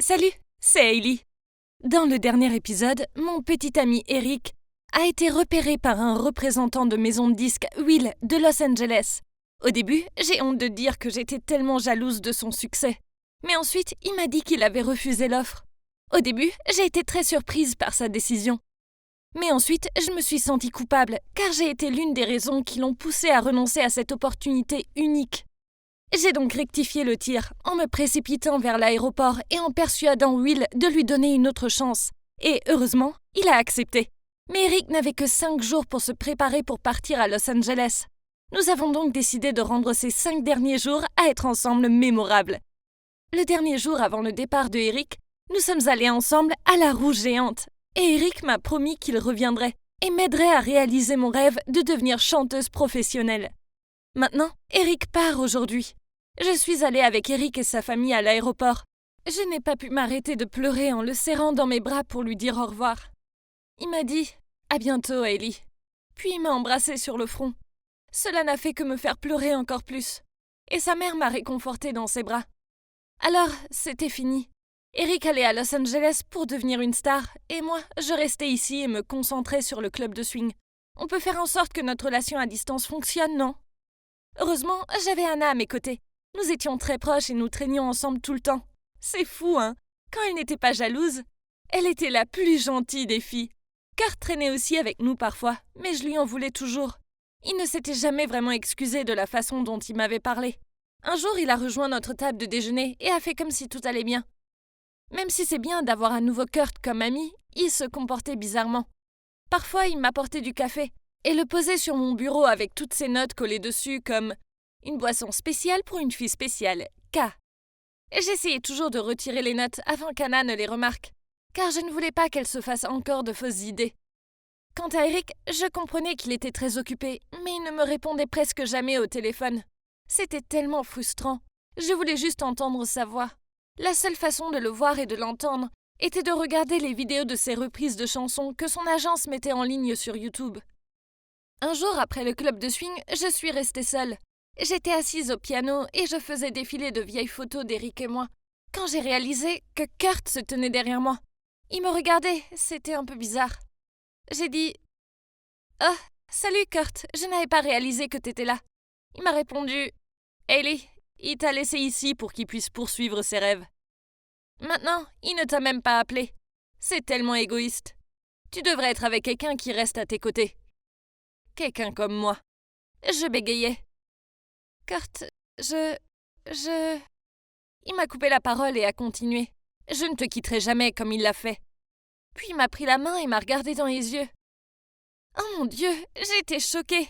Salut, c'est Hailey. Dans le dernier épisode, mon petit ami Eric a été repéré par un représentant de maison de disques Will de Los Angeles. Au début, j'ai honte de dire que j'étais tellement jalouse de son succès. Mais ensuite, il m'a dit qu'il avait refusé l'offre. Au début, j'ai été très surprise par sa décision. Mais ensuite, je me suis sentie coupable, car j'ai été l'une des raisons qui l'ont poussé à renoncer à cette opportunité unique. J'ai donc rectifié le tir, en me précipitant vers l'aéroport et en persuadant Will de lui donner une autre chance. Et heureusement, il a accepté. Mais Eric n'avait que 5 jours pour se préparer pour partir à Los Angeles. Nous avons donc décidé de rendre ces 5 derniers jours à être ensemble mémorables. Le dernier jour avant le départ de Eric, nous sommes allés ensemble à la Roue Géante. Et Eric m'a promis qu'il reviendrait et m'aiderait à réaliser mon rêve de devenir chanteuse professionnelle. Maintenant, Eric part aujourd'hui. Je suis allée avec Eric et sa famille à l'aéroport. Je n'ai pas pu m'arrêter de pleurer en le serrant dans mes bras pour lui dire au revoir. Il m'a dit « À bientôt, Hailey ». Puis il m'a embrassée sur le front. Cela n'a fait que me faire pleurer encore plus. Et sa mère m'a réconfortée dans ses bras. Alors, c'était fini. Eric allait à Los Angeles pour devenir une star, et moi, je restais ici et me concentrais sur le club de swing. On peut faire en sorte que notre relation à distance fonctionne, non? Heureusement, j'avais Anna à mes côtés. Nous étions très proches et nous traînions ensemble tout le temps. C'est fou, hein? Quand elle n'était pas jalouse, elle était la plus gentille des filles. Kurt traînait aussi avec nous parfois, mais je lui en voulais toujours. Il ne s'était jamais vraiment excusé de la façon dont il m'avait parlé. Un jour, il a rejoint notre table de déjeuner et a fait comme si tout allait bien. Même si c'est bien d'avoir un nouveau Kurt comme ami, il se comportait bizarrement. Parfois, il m'apportait du café et le posait sur mon bureau avec toutes ses notes collées dessus comme « Une boisson spéciale pour une fille spéciale, K ». J'essayais toujours de retirer les notes avant qu'Anna ne les remarque, car je ne voulais pas qu'elle se fasse encore de fausses idées. Quant à Eric, je comprenais qu'il était très occupé, mais il ne me répondait presque jamais au téléphone. C'était tellement frustrant. Je voulais juste entendre sa voix. La seule façon de le voir et de l'entendre était de regarder les vidéos de ses reprises de chansons que son agence mettait en ligne sur YouTube. Un jour, après le club de swing, je suis restée seule. J'étais assise au piano et je faisais défiler de vieilles photos d'Eric et moi, quand j'ai réalisé que Kurt se tenait derrière moi. Il me regardait, c'était un peu bizarre. J'ai dit « Oh, salut Kurt, je n'avais pas réalisé que t'étais là. » Il m'a répondu « Hailey, il t'a laissé ici pour qu'il puisse poursuivre ses rêves. Maintenant, il ne t'a même pas appelé. C'est tellement égoïste. Tu devrais être avec quelqu'un qui reste à tes côtés. Quelqu'un comme moi. » Je bégayais. « Kurt, Il m'a coupé la parole et a continué. « Je ne te quitterai jamais comme il l'a fait. » Puis il m'a pris la main et m'a regardé dans les yeux. Oh mon Dieu, j'étais choquée.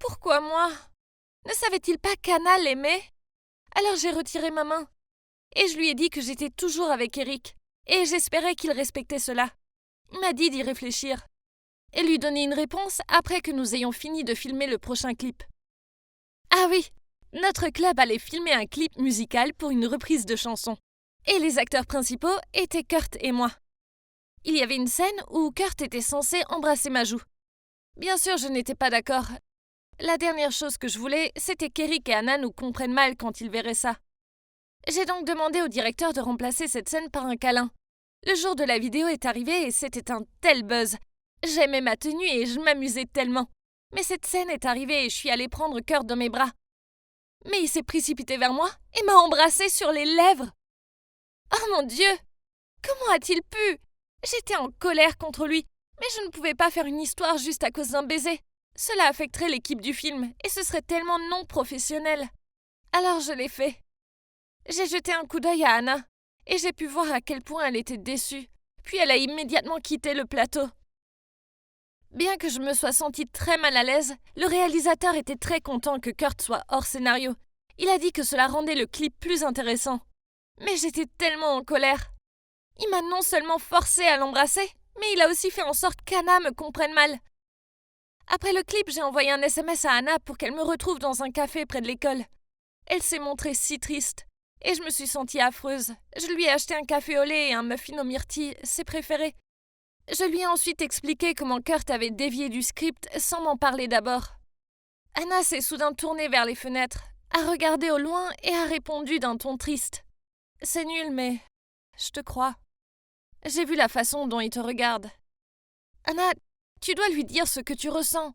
Pourquoi moi? Ne savait-il pas qu'Anna l'aimait? Alors j'ai retiré ma main. Et je lui ai dit que j'étais toujours avec Eric. Et j'espérais qu'il respectait cela. Il m'a dit d'y réfléchir. Et lui donner une réponse après que nous ayons fini de filmer le prochain clip. Ah oui, notre club allait filmer un clip musical pour une reprise de chanson. Et les acteurs principaux étaient Kurt et moi. Il y avait une scène où Kurt était censé embrasser ma joue. Bien sûr, je n'étais pas d'accord. La dernière chose que je voulais, c'était qu'Eric et Anna nous comprennent mal quand ils verraient ça. J'ai donc demandé au directeur de remplacer cette scène par un câlin. Le jour de la vidéo est arrivé et c'était un tel buzz. J'aimais ma tenue et je m'amusais tellement. Mais cette scène est arrivée et je suis allée prendre Kurt dans mes bras. Mais il s'est précipité vers moi et m'a embrassée sur les lèvres. Oh mon Dieu! Comment a-t-il pu? J'étais en colère contre lui, mais je ne pouvais pas faire une histoire juste à cause d'un baiser. Cela affecterait l'équipe du film et ce serait tellement non professionnel. Alors je l'ai fait. J'ai jeté un coup d'œil à Anna et j'ai pu voir à quel point elle était déçue. Puis elle a immédiatement quitté le plateau. Bien que je me sois sentie très mal à l'aise, le réalisateur était très content que Kurt soit hors scénario. Il a dit que cela rendait le clip plus intéressant. Mais j'étais tellement en colère. Il m'a non seulement forcée à l'embrasser, mais il a aussi fait en sorte qu'Anna me comprenne mal. Après le clip, j'ai envoyé un SMS à Anna pour qu'elle me retrouve dans un café près de l'école. Elle s'est montrée si triste, et je me suis sentie affreuse. Je lui ai acheté un café au lait et un muffin aux myrtilles, ses préférés. Je lui ai ensuite expliqué comment Kurt avait dévié du script sans m'en parler d'abord. Anna s'est soudain tournée vers les fenêtres, a regardé au loin et a répondu d'un ton triste. « C'est nul, mais je te crois. J'ai vu la façon dont il te regarde. Anna, tu dois lui dire ce que tu ressens.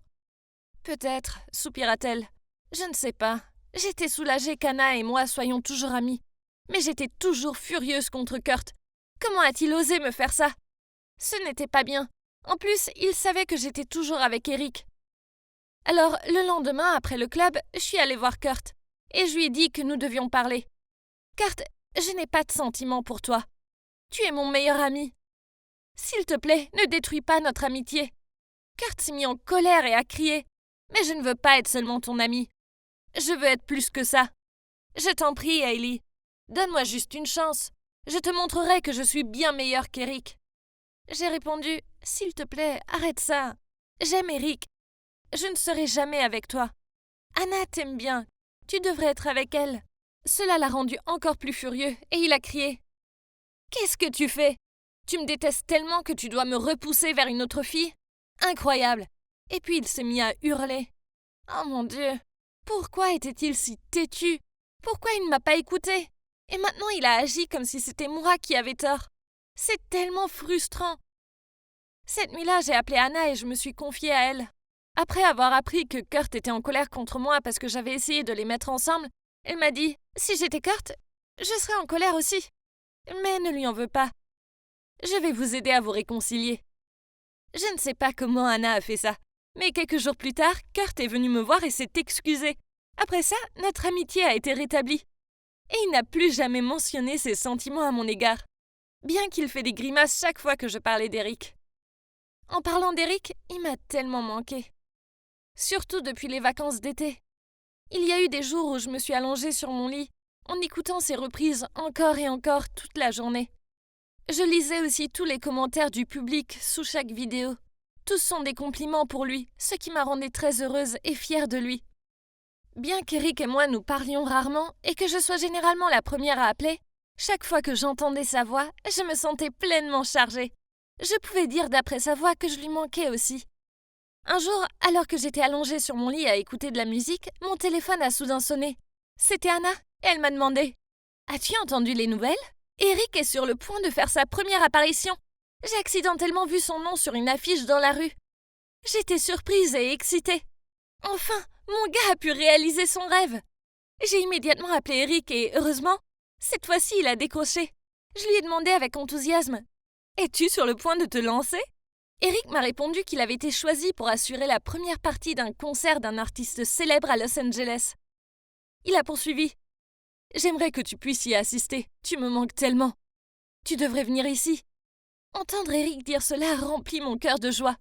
Peut-être, soupira-t-elle. Je ne sais pas. J'étais soulagée qu'Anna et moi soyons toujours amis. Mais j'étais toujours furieuse contre Kurt. Comment a-t-il osé me faire ça? Ce n'était pas bien. En plus, il savait que j'étais toujours avec Eric. Alors, le lendemain, après le club, je suis allée voir Kurt. Et je lui ai dit que nous devions parler. Kurt, je n'ai pas de sentiments pour toi. Tu es mon meilleur ami. S'il te plaît, ne détruis pas notre amitié. Kurt s'est mis en colère et a crié. Mais je ne veux pas être seulement ton ami. Je veux être plus que ça. Je t'en prie, Hailey. Donne-moi juste une chance. Je te montrerai que je suis bien meilleure qu'Eric. J'ai répondu, s'il te plaît, arrête ça. J'aime Eric. Je ne serai jamais avec toi. Anna t'aime bien. Tu devrais être avec elle. Cela l'a rendu encore plus furieux et il a crié. Qu'est-ce que tu fais? Tu me détestes tellement que tu dois me repousser vers une autre fille? Incroyable. Et puis il s'est mis à hurler. Oh mon Dieu. Pourquoi était-il si têtu? Pourquoi il ne m'a pas écouté? Et maintenant il a agi comme si c'était moi qui avais tort. C'est tellement frustrant. Cette nuit-là, j'ai appelé Anna et je me suis confiée à elle. Après avoir appris que Kurt était en colère contre moi parce que j'avais essayé de les mettre ensemble, elle m'a dit « Si j'étais Kurt, je serais en colère aussi. Mais ne lui en veux pas. Je vais vous aider à vous réconcilier. » Je ne sais pas comment Anna a fait ça, mais quelques jours plus tard, Kurt est venu me voir et s'est excusé. Après ça, notre amitié a été rétablie. Et il n'a plus jamais mentionné ses sentiments à mon égard, bien qu'il fait des grimaces chaque fois que je parlais d'Eric. En parlant d'Eric, il m'a tellement manqué. Surtout depuis les vacances d'été. Il y a eu des jours où je me suis allongée sur mon lit, en écoutant ses reprises encore et encore toute la journée. Je lisais aussi tous les commentaires du public sous chaque vidéo. Tous sont des compliments pour lui, ce qui m'a rendue très heureuse et fière de lui. Bien qu'Eric et moi nous parlions rarement et que je sois généralement la première à appeler, chaque fois que j'entendais sa voix, je me sentais pleinement chargée. Je pouvais dire d'après sa voix que je lui manquais aussi. Un jour, alors que j'étais allongée sur mon lit à écouter de la musique, mon téléphone a soudain sonné. C'était Anna, et elle m'a demandé « As-tu entendu les nouvelles? Eric est sur le point de faire sa première apparition. J'ai accidentellement vu son nom sur une affiche dans la rue. » J'étais surprise et excitée. Enfin, mon gars a pu réaliser son rêve. J'ai immédiatement appelé Eric et, heureusement, cette fois-ci il a décroché. Je lui ai demandé avec enthousiasme « Es-tu sur le point de te lancer ?» Eric m'a répondu qu'il avait été choisi pour assurer la première partie d'un concert d'un artiste célèbre à Los Angeles. Il a poursuivi. « J'aimerais que tu puisses y assister, tu me manques tellement. Tu devrais venir ici. » Entendre Eric dire cela remplit mon cœur de joie.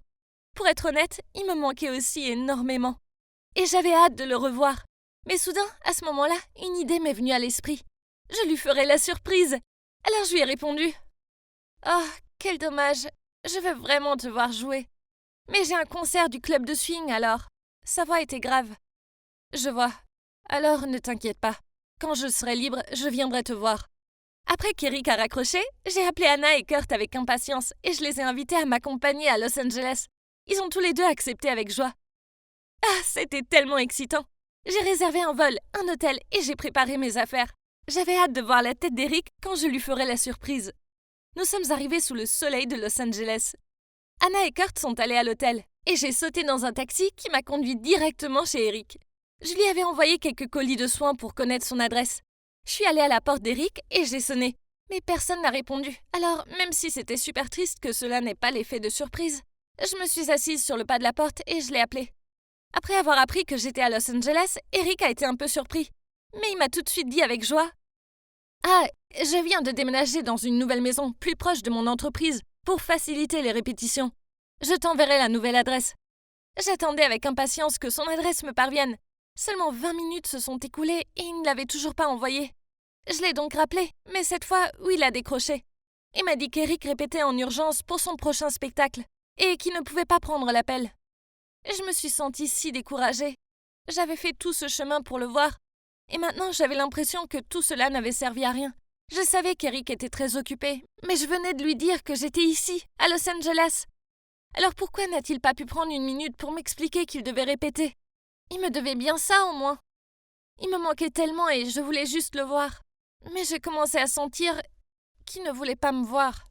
Pour être honnête, il me manquait aussi énormément. Et j'avais hâte de le revoir. Mais soudain, à ce moment-là, une idée m'est venue à l'esprit. Je lui ferais la surprise. Alors je lui ai répondu. « Oh, quel dommage. Je veux vraiment te voir jouer. Mais j'ai un concert du club de swing alors. » Sa voix était grave. « Je vois. Alors ne t'inquiète pas. Quand je serai libre, je viendrai te voir. » Après qu'Eric a raccroché, j'ai appelé Anna et Kurt avec impatience et je les ai invités à m'accompagner à Los Angeles. Ils ont tous les deux accepté avec joie. Ah, c'était tellement excitant. J'ai réservé un vol, un hôtel et j'ai préparé mes affaires. J'avais hâte de voir la tête d'Eric quand je lui ferai la surprise. Nous sommes arrivés sous le soleil de Los Angeles. Anna et Kurt sont allés à l'hôtel et j'ai sauté dans un taxi qui m'a conduit directement chez Eric. Je lui avais envoyé quelques colis de soins pour connaître son adresse. Je suis allée à la porte d'Eric et j'ai sonné. Mais personne n'a répondu. Alors, même si c'était super triste que cela n'ait pas l'effet de surprise, je me suis assise sur le pas de la porte et je l'ai appelé. Après avoir appris que j'étais à Los Angeles, Eric a été un peu surpris. Mais il m'a tout de suite dit avec joie. « Ah, je viens de déménager dans une nouvelle maison plus proche de mon entreprise pour faciliter les répétitions. Je t'enverrai la nouvelle adresse. » J'attendais avec impatience que son adresse me parvienne. Seulement 20 minutes se sont écoulées et il ne l'avait toujours pas envoyée. Je l'ai donc rappelé, mais cette fois, oui, il a décroché. Il m'a dit qu'Eric répétait en urgence pour son prochain spectacle et qu'il ne pouvait pas prendre l'appel. Je me suis sentie si découragée. J'avais fait tout ce chemin pour le voir. Et maintenant, j'avais l'impression que tout cela n'avait servi à rien. Je savais qu'Eric était très occupé, mais je venais de lui dire que j'étais ici, à Los Angeles. Alors pourquoi n'a-t-il pas pu prendre une minute pour m'expliquer qu'il devait répéter? Il me devait bien ça, au moins. Il me manquait tellement et je voulais juste le voir. Mais je commençais à sentir qui ne voulait pas me voir.